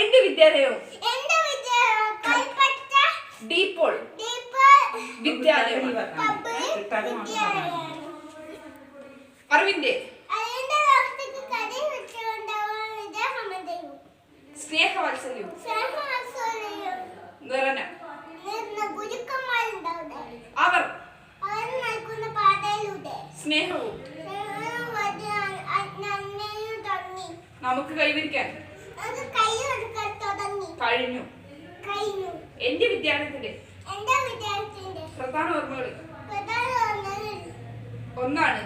എന്റെ വിദ്യാലയം ഡീപ്പോൾ വിദ്യാലയം. അറിവിന്റെ സ്നേഹവാത്സല്യം നിറന അവർ സ്നേഹവും നമുക്ക് കൈവരിക്കാൻ കഴിഞ്ഞു. എന്റെ വിദ്യാലയത്തിന്റെ പ്രധാന ഓർമ്മകളിൽ ഒന്നാണ്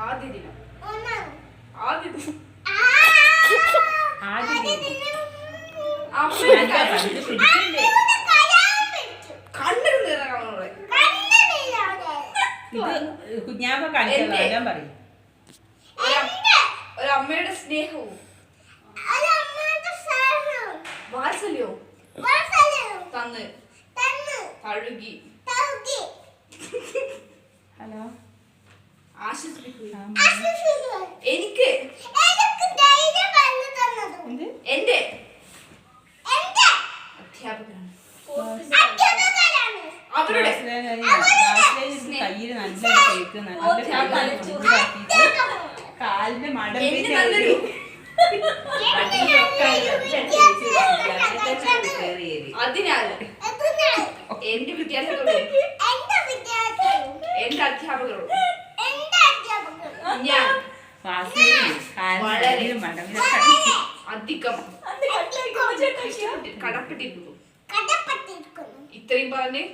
ആദ്യ ദിനം. കണ്ണിൽ നിറങ്ങളോടെ ഒരമ്മയുടെ സ്നേഹവും വാത്സല്യവും തന്ന് തഴുകി ആശ്വസിപ്പിക്കുക. എനിക്ക് എന്റെ അധ്യാപകരാണ്. അവരുടെ കാലിന്റെ മടം അതിനാൽ എന്റെ വിദ്യാർത്ഥികളോട് എന്റെ അധ്യാപകരോട് ഞാൻ വളരെ അധികം കടപ്പെട്ടിരിക്കുന്നു. ഇത്രയും പറഞ്ഞ്